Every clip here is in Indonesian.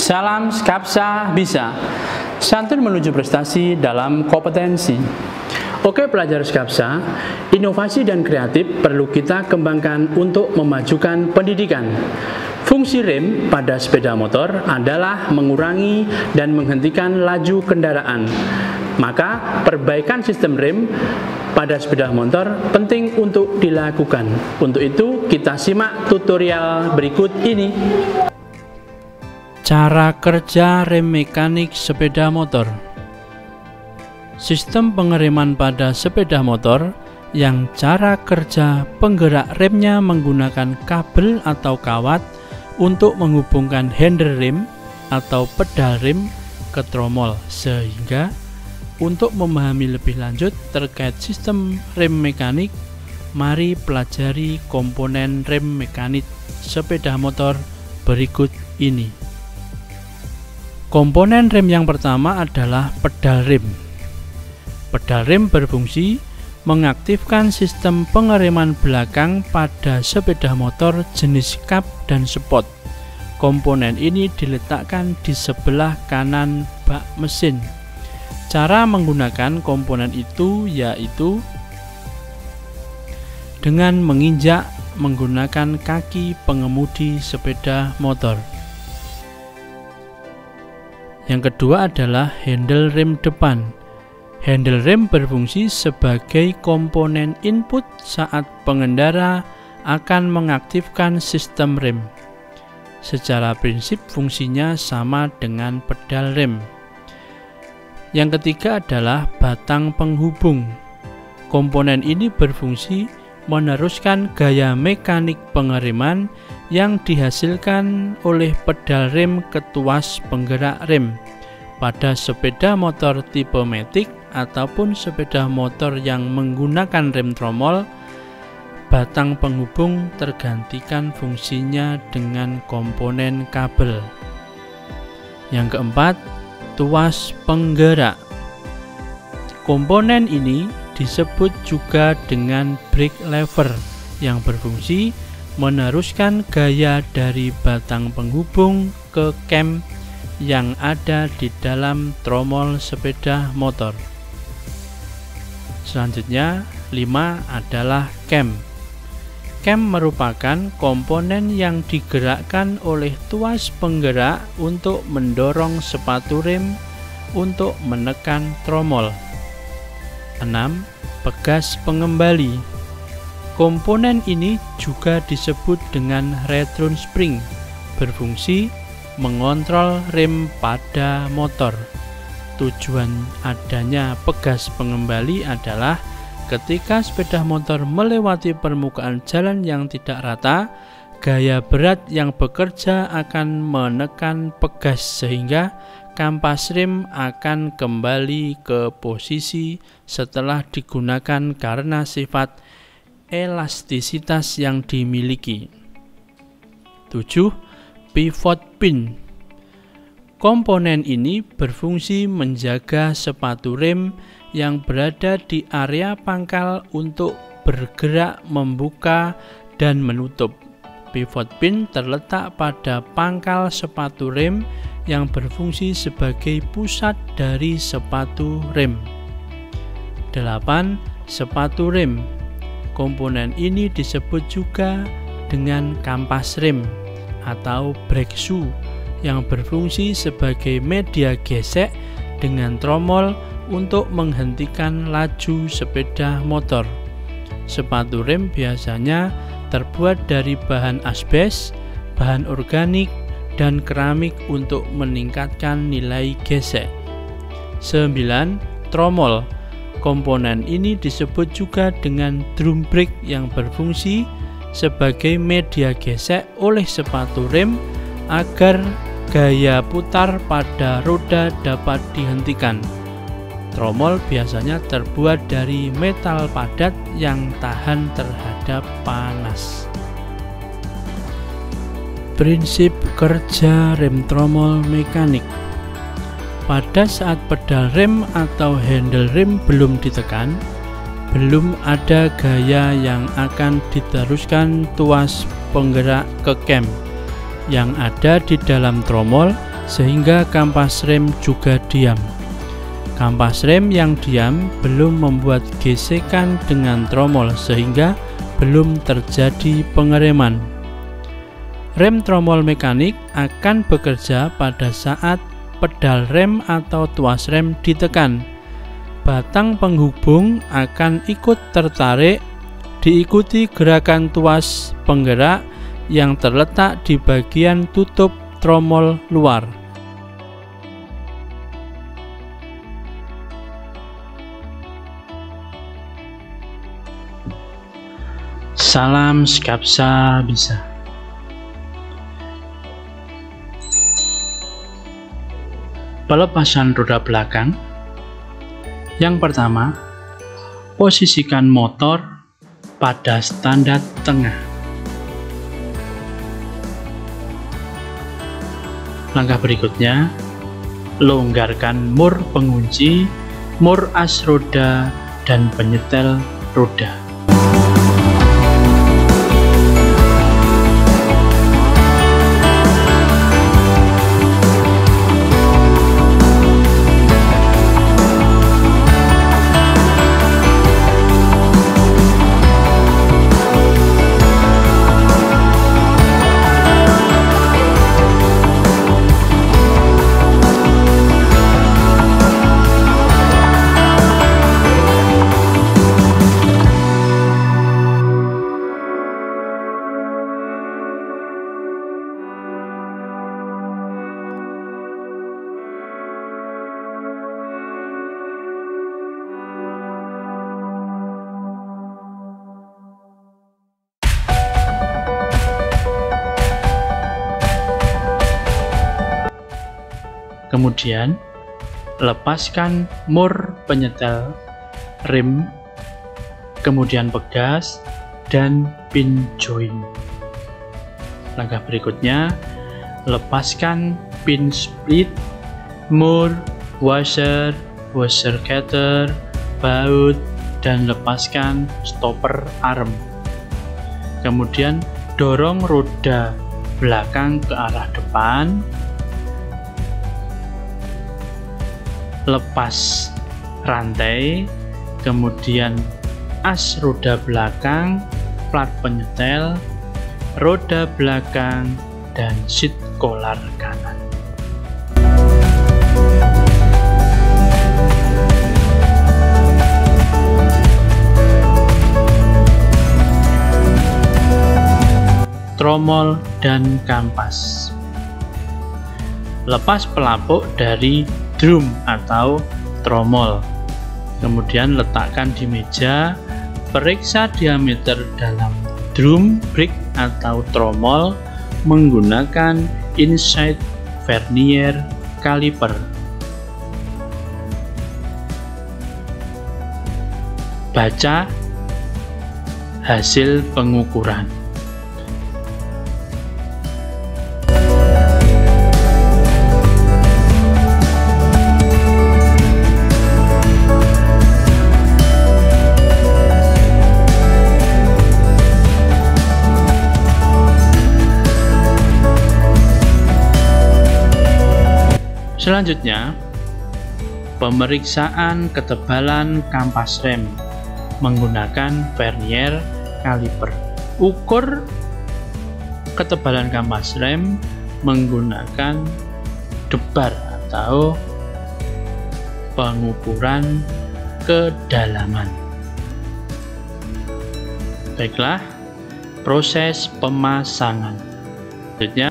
Salam Skapsa Bisa. Santun menuju prestasi dalam kompetensi. Oke pelajar Skapsa, inovasi dan kreatif perlu kita kembangkan untuk memajukan pendidikan. Fungsi rem pada sepeda motor adalah mengurangi dan menghentikan laju kendaraan. Maka perbaikan sistem rem pada sepeda motor penting untuk dilakukan. Untuk itu kita simak tutorial berikut ini. Cara kerja rem mekanik sepeda motor. Sistem pengereman pada sepeda motor yang cara kerja penggerak remnya menggunakan kabel atau kawat untuk menghubungkan handle rem atau pedal rem ke tromol, sehingga untuk memahami lebih lanjut terkait sistem rem mekanik, mari pelajari komponen rem mekanik sepeda motor berikut ini. Komponen rem yang pertama adalah pedal rem. Pedal rem berfungsi mengaktifkan sistem pengereman belakang pada sepeda motor jenis kap dan spot. Komponen ini diletakkan di sebelah kanan bak mesin. Cara menggunakan komponen itu yaitu dengan menginjak menggunakan kaki pengemudi sepeda motor. Yang kedua adalah handle rem depan. Handle rem berfungsi sebagai komponen input saat pengendara akan mengaktifkan sistem rem. Secara prinsip fungsinya sama dengan pedal rem. Yang ketiga adalah batang penghubung. Komponen ini berfungsi meneruskan gaya mekanik pengereman yang dihasilkan oleh pedal rem ke tuas penggerak rem pada sepeda motor tipe matic ataupun sepeda motor yang menggunakan rem tromol. Batang penghubung tergantikan fungsinya dengan komponen kabel. Yang keempat, tuas penggerak. Komponen ini disebut juga dengan brake lever yang berfungsi meneruskan gaya dari batang penghubung ke cam yang ada di dalam tromol sepeda motor. Selanjutnya, 5 adalah cam. Cam merupakan komponen yang digerakkan oleh tuas penggerak untuk mendorong sepatu rem untuk menekan tromol. 6. Pegas pengembali. Komponen ini juga disebut dengan return spring, berfungsi mengontrol rem pada motor. Tujuan adanya pegas pengembali adalah ketika sepeda motor melewati permukaan jalan yang tidak rata, gaya berat yang bekerja akan menekan pegas sehingga kampas rem akan kembali ke posisi setelah digunakan karena sifat elastisitas yang dimiliki. 7. Pivot pin. Komponen ini berfungsi menjaga sepatu rem yang berada di area pangkal untuk bergerak membuka dan menutup. Pivot pin terletak pada pangkal sepatu rem yang berfungsi sebagai pusat dari sepatu rem. 8. Sepatu rem. Komponen ini disebut juga dengan kampas rem atau brake shoe yang berfungsi sebagai media gesek dengan tromol untuk menghentikan laju sepeda motor. Sepatu rem biasanya terbuat dari bahan asbes, bahan organik, dan keramik untuk meningkatkan nilai gesek. 9. Tromol. Komponen ini disebut juga dengan drum brake yang berfungsi sebagai media gesek oleh sepatu rem agar gaya putar pada roda dapat dihentikan. Tromol biasanya terbuat dari metal padat yang tahan terhadap panas. Prinsip kerja rem tromol mekanik. Pada saat pedal rem atau handle rem belum ditekan, belum ada gaya yang akan diteruskan tuas penggerak ke cam. Yang ada di dalam tromol sehingga kampas rem juga diam. Kampas rem yang diam belum membuat gesekan dengan tromol sehingga belum terjadi pengereman. Rem tromol mekanik akan bekerja pada saat pedal rem atau tuas rem ditekan. Batang penghubung akan ikut tertarik, diikuti gerakan tuas penggerak yang terletak di bagian tutup tromol luar. Salam Skapsa bisa. Pelepasan roda belakang. Yang pertama, posisikan motor pada standar tengah. Langkah berikutnya, longgarkan mur pengunci, mur as roda, dan penyetel roda. Kemudian, lepaskan mur penyetel rem, kemudian pegas, dan pin join. Langkah berikutnya, lepaskan pin split, mur, washer, washer cutter, baut, dan lepaskan stopper arm. Kemudian, dorong roda belakang ke arah depan, lepas rantai, kemudian as roda belakang, plat penyetel, roda belakang, dan seat collar kanan. Tromol dan kampas. Lepas pelapuk dari drum atau tromol, kemudian letakkan di meja, periksa diameter dalam drum brake atau tromol menggunakan inside vernier caliper. Baca hasil pengukuran. Selanjutnya, pemeriksaan ketebalan kampas rem menggunakan vernier caliper. Ukur ketebalan kampas rem menggunakan debar atau pengukuran kedalaman. Baiklah, proses pemasangan. Selanjutnya,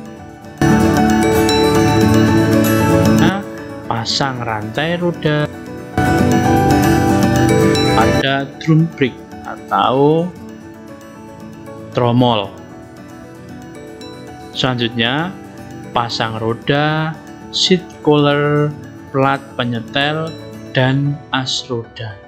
pasang rantai roda pada drum brake atau tromol. Selanjutnya, pasang roda, seat collar, plat penyetel, dan as roda.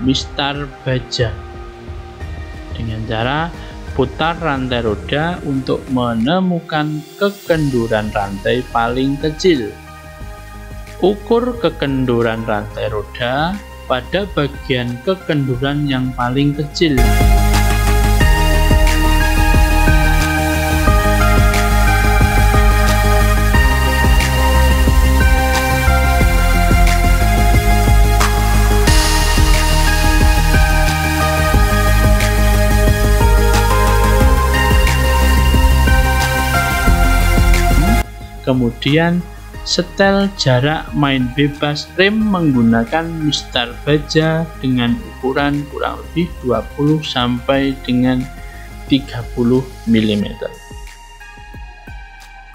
mistar baja dengan cara putar rantai roda untuk menemukan kekenduran rantai paling kecil. Ukur kekenduran rantai roda pada bagian kekenduran yang paling kecil. Kemudian setel jarak main bebas rem menggunakan mistar baja dengan ukuran kurang lebih 20 sampai dengan 30 mm.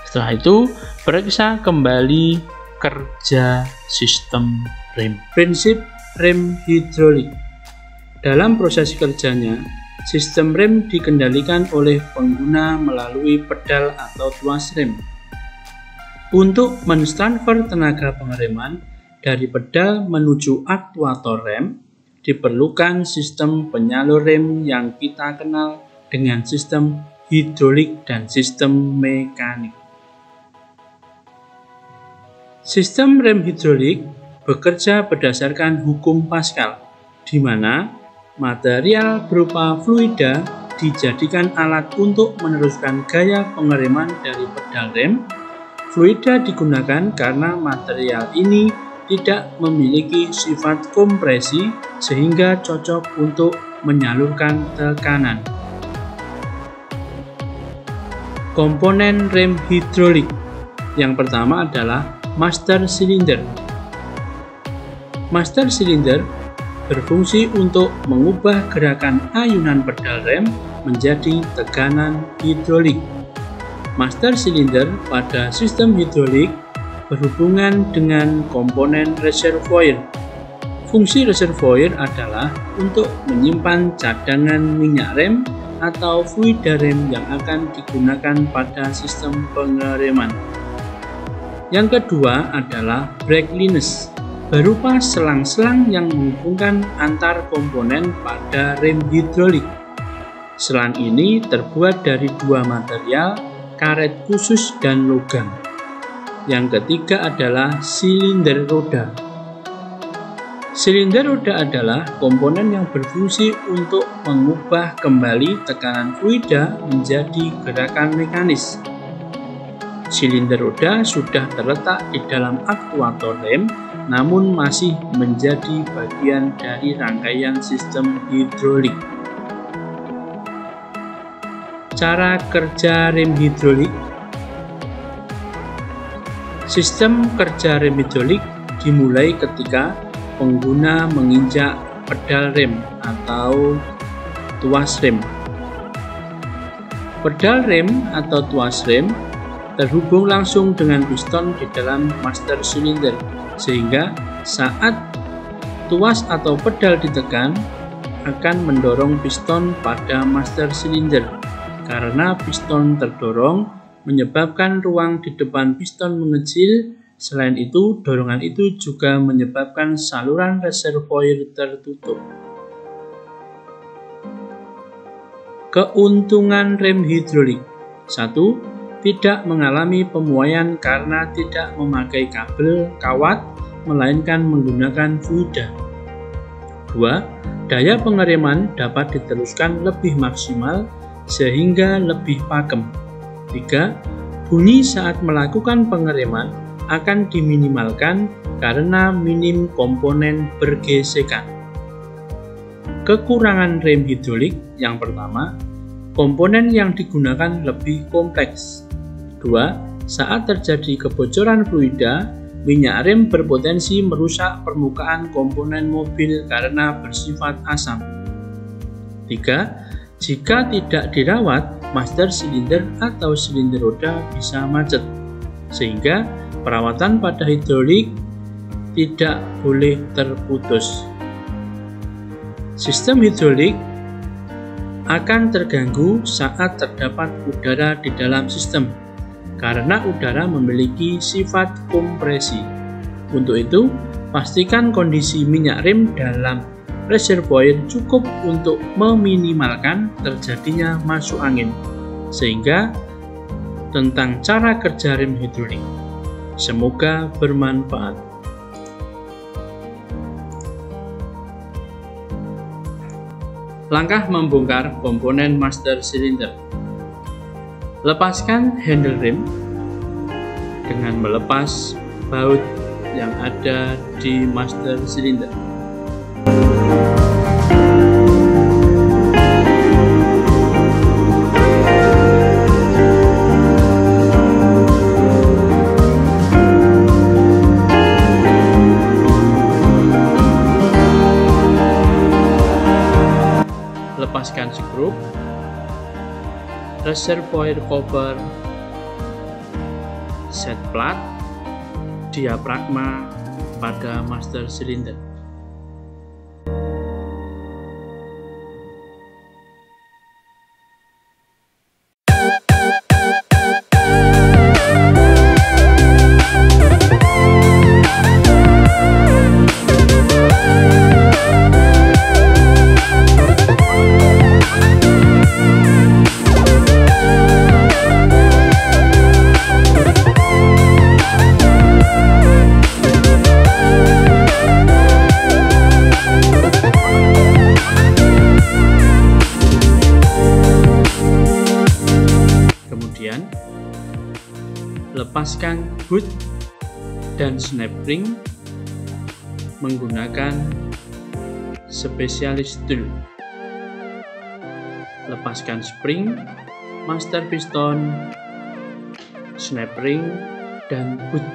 Setelah itu, periksa kembali kerja sistem rem. Prinsip rem hidrolik. Dalam proses kerjanya, sistem rem dikendalikan oleh pengguna melalui pedal atau tuas rem. Untuk mentransfer tenaga pengereman dari pedal menuju aktuator rem, diperlukan sistem penyalur rem yang kita kenal dengan sistem hidrolik dan sistem mekanik. Sistem rem hidrolik bekerja berdasarkan hukum Pascal, di mana material berupa fluida dijadikan alat untuk meneruskan gaya pengereman dari pedal rem. Fluida digunakan karena material ini tidak memiliki sifat kompresi sehingga cocok untuk menyalurkan tekanan. Komponen rem hidrolik. Yang pertama adalah master cylinder. Master cylinder berfungsi untuk mengubah gerakan ayunan pedal rem menjadi tekanan hidrolik. Master cylinder pada sistem hidrolik berhubungan dengan komponen reservoir. Fungsi reservoir adalah untuk menyimpan cadangan minyak rem atau fluida rem yang akan digunakan pada sistem pengereman. Yang kedua adalah brake liners, berupa selang-selang yang menghubungkan antar komponen pada rem hidrolik. Selang ini terbuat dari dua material, karet khusus dan logam. Yang ketiga adalah silinder roda. Silinder roda adalah komponen yang berfungsi untuk mengubah kembali tekanan fluida menjadi gerakan mekanis. Silinder roda sudah terletak di dalam aktuator rem, namun masih menjadi bagian dari rangkaian sistem hidrolik. Cara kerja rem hidrolik. Sistem kerja rem hidrolik dimulai ketika pengguna menginjak pedal rem atau tuas rem. Pedal rem atau tuas rem terhubung langsung dengan piston di dalam master cylinder, sehingga saat tuas atau pedal ditekan akan mendorong piston pada master cylinder. Karena piston terdorong menyebabkan ruang di depan piston mengecil. Selain itu, dorongan itu juga menyebabkan saluran reservoir tertutup. Keuntungan rem hidrolik. 1. Tidak mengalami pemuaian karena tidak memakai kabel kawat, melainkan menggunakan fluida. 2. Daya pengereman dapat diteruskan lebih maksimal sehingga lebih pakem. 3. Bunyi saat melakukan pengereman akan diminimalkan karena minim komponen bergesekan. Kekurangan rem hidrolik. Yang pertama, komponen yang digunakan lebih kompleks. 2. Saat terjadi kebocoran fluida, minyak rem berpotensi merusak permukaan komponen mobil karena bersifat asam. 3. Jika tidak dirawat, master silinder atau silinder roda bisa macet, sehingga perawatan pada hidrolik tidak boleh terputus. Sistem hidrolik akan terganggu saat terdapat udara di dalam sistem, karena udara memiliki sifat kompresi. Untuk itu, pastikan kondisi minyak rem dalam reservoir cukup untuk meminimalkan terjadinya masuk angin. Sehingga tentang cara kerja rem hidrolik. Semoga bermanfaat. Langkah membongkar komponen master cylinder. Lepaskan handle rem dengan melepas baut yang ada di master cylinder. Lepaskan skrup, reservoir cover, set plat, diafragma pada master cylinder. Lepaskan hood dan snap ring menggunakan spesialis tool. Lepaskan spring, master piston, snap ring, dan hood.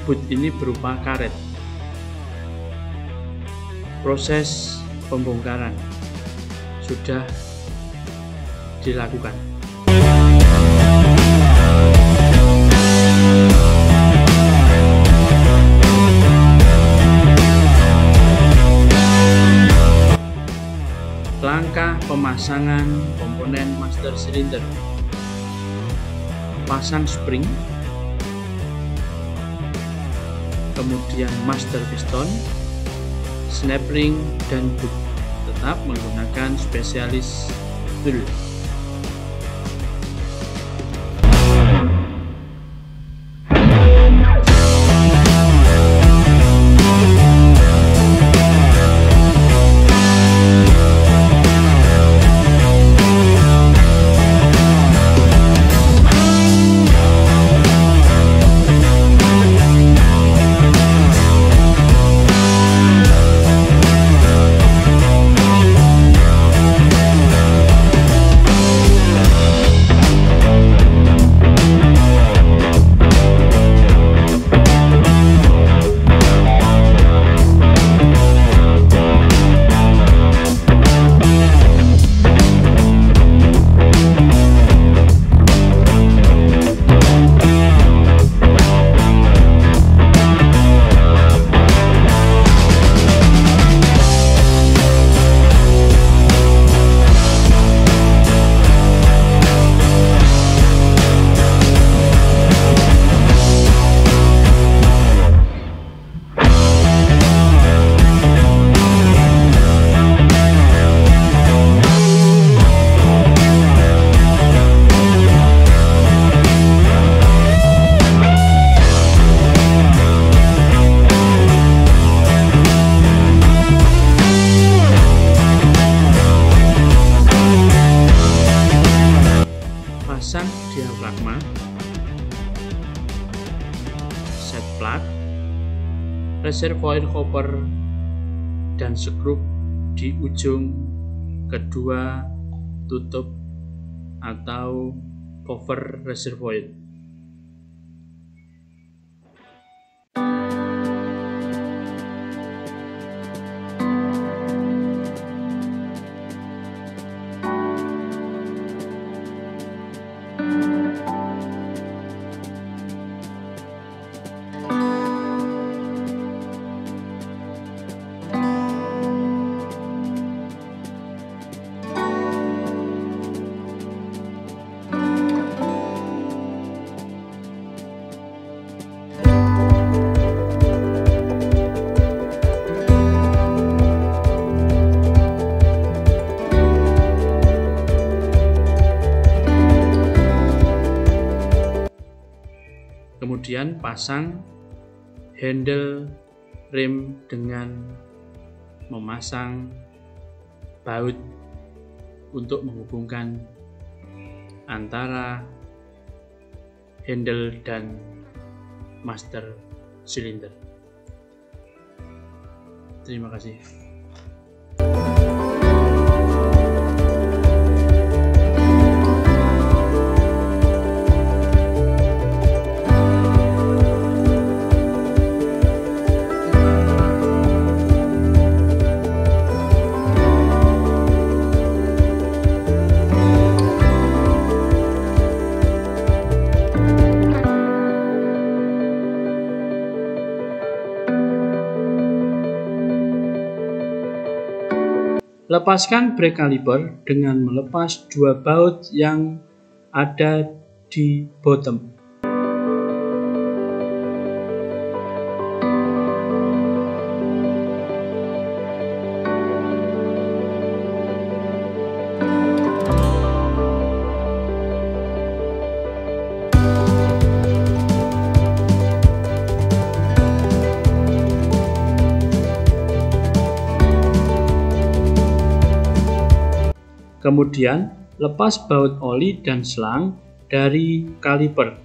Boot ini berupa karet. Proses pembongkaran sudah dilakukan. Langkah pemasangan komponen master cylinder. Pasang spring, kemudian master piston, snap ring, dan hook. Tetap menggunakan spesialis tool. plug, reservoir cover, dan skrup di ujung kedua tutup atau cover reservoir. Kemudian pasang handle rem dengan memasang baut untuk menghubungkan antara handle dan master silinder. Terima kasih. Lepaskan brake caliper dengan melepas dua baut yang ada di bottom. Kemudian, lepas baut oli dan selang dari kaliper.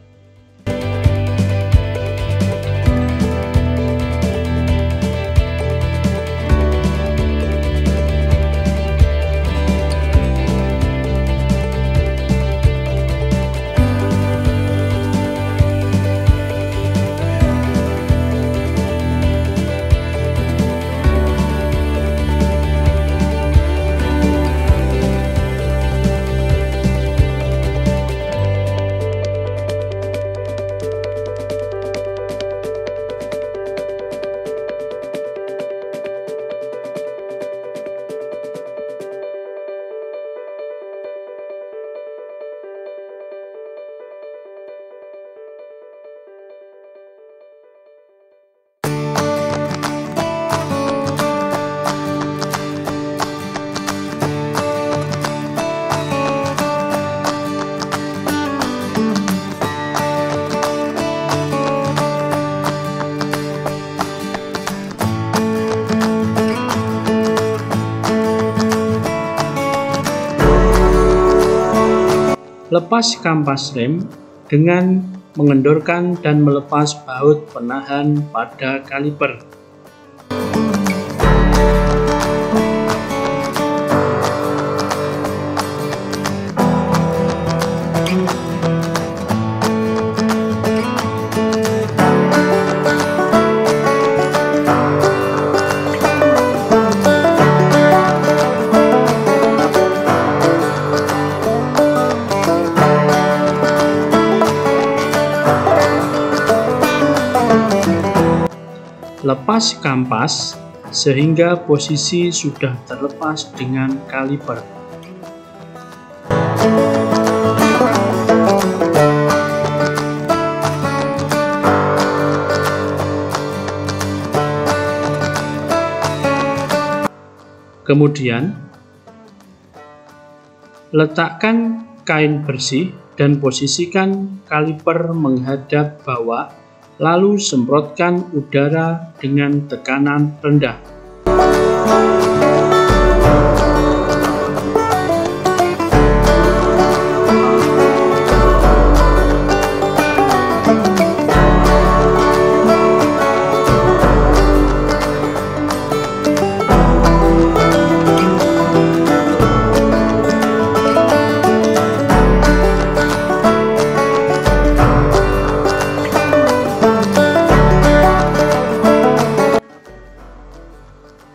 Lepas kampas rem dengan mengendorkan dan melepas baut penahan pada kaliper. Lepas kampas sehingga posisi sudah terlepas dengan kaliper. Kemudian, letakkan kain bersih dan posisikan kaliper menghadap bawah. Lalu semprotkan udara dengan tekanan rendah.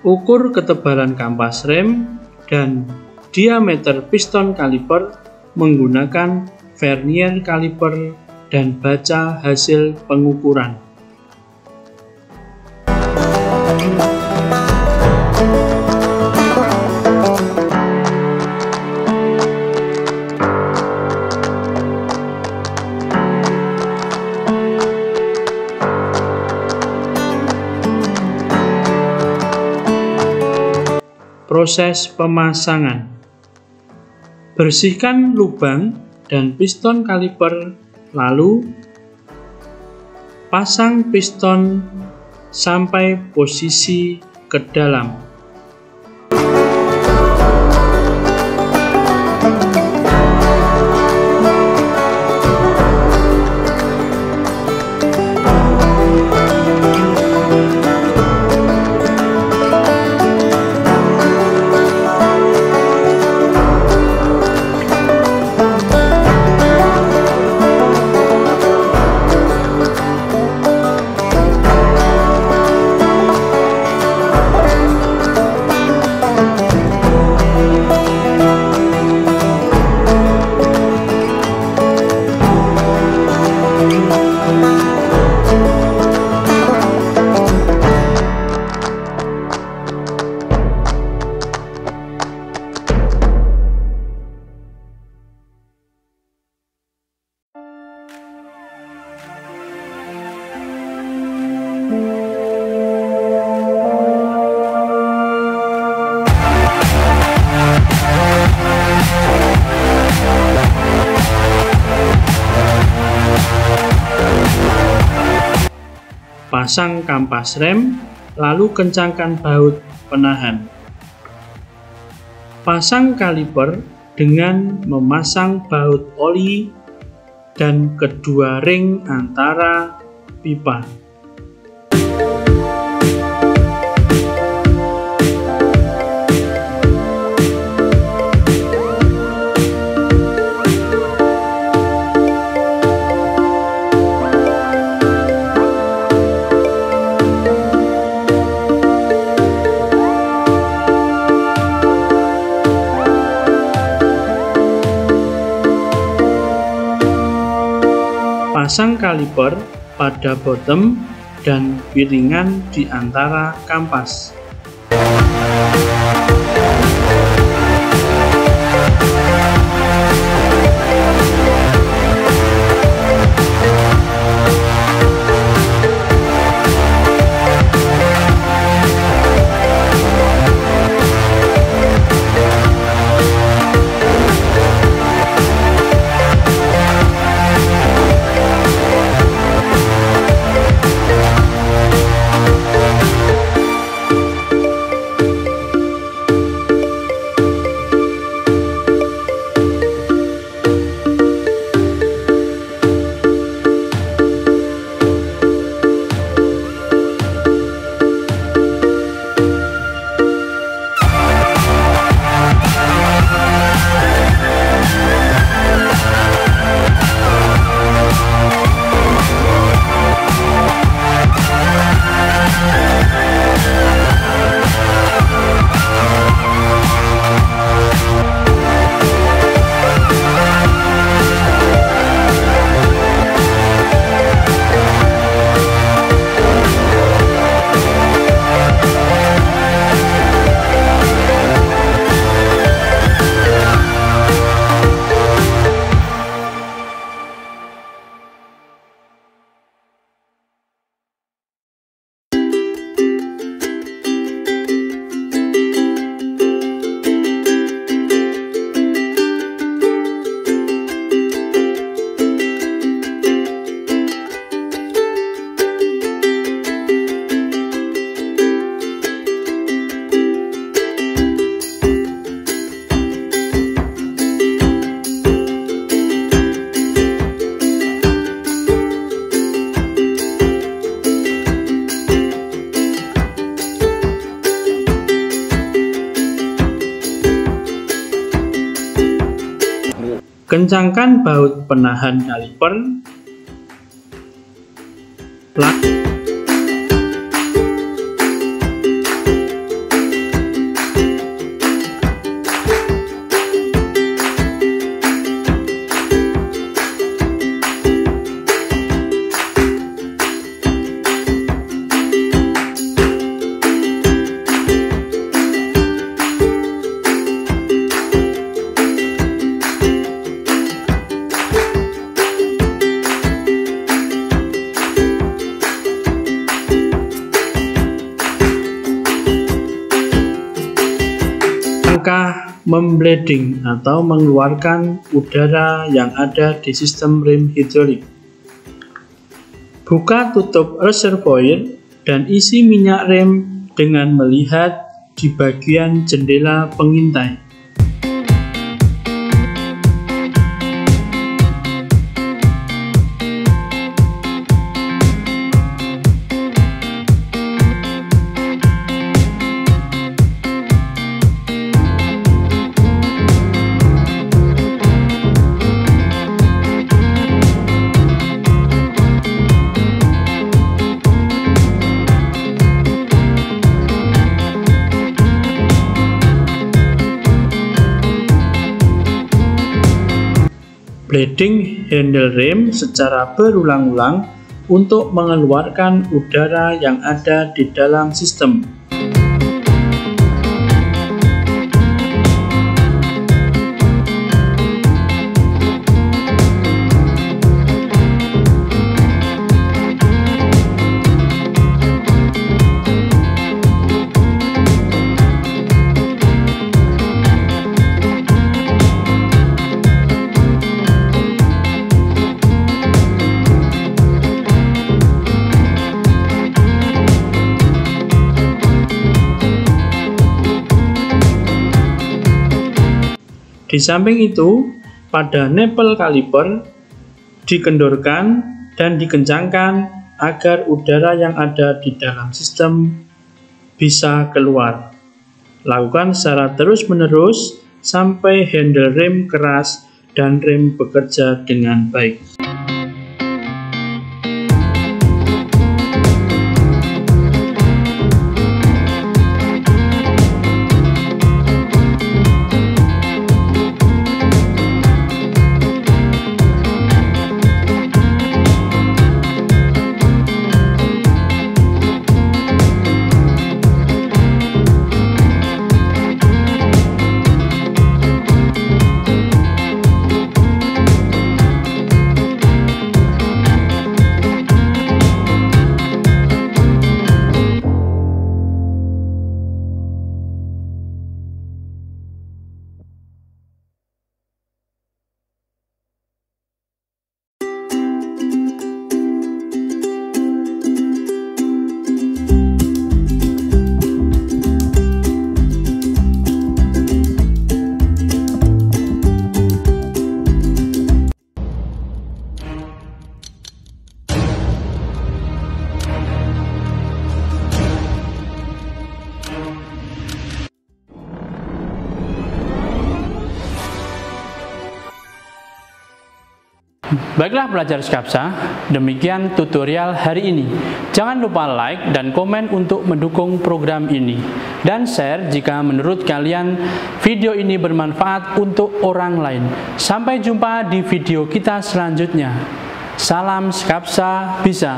Ukur ketebalan kampas rem dan diameter piston kaliper menggunakan vernier kaliper dan baca hasil pengukuran. Proses pemasangan. Bersihkan lubang dan piston kaliper, lalu pasang piston sampai posisi ke dalam. Pasang kampas rem, lalu kencangkan baut penahan. Pasang kaliper dengan memasang baut oli dan kedua ring antara pipa. Pasang kaliper pada bottom dan piringan di antara kampas. Kencangkan baut penahan kaliper. maka membleeding atau mengeluarkan udara yang ada di sistem rem hidrolik. Buka tutup reservoir dan isi minyak rem dengan melihat di bagian jendela pengintai. Bleeding handle rem secara berulang-ulang untuk mengeluarkan udara yang ada di dalam sistem. Di samping itu, pada nipple kaliper dikendorkan dan dikencangkan agar udara yang ada di dalam sistem bisa keluar. Lakukan secara terus-menerus sampai handle rem keras dan rem bekerja dengan baik. Baiklah pelajar Skapsa, demikian tutorial hari ini. Jangan lupa like dan komen untuk mendukung program ini. Dan share jika menurut kalian video ini bermanfaat untuk orang lain. Sampai jumpa di video kita selanjutnya. Salam Skapsa bisa.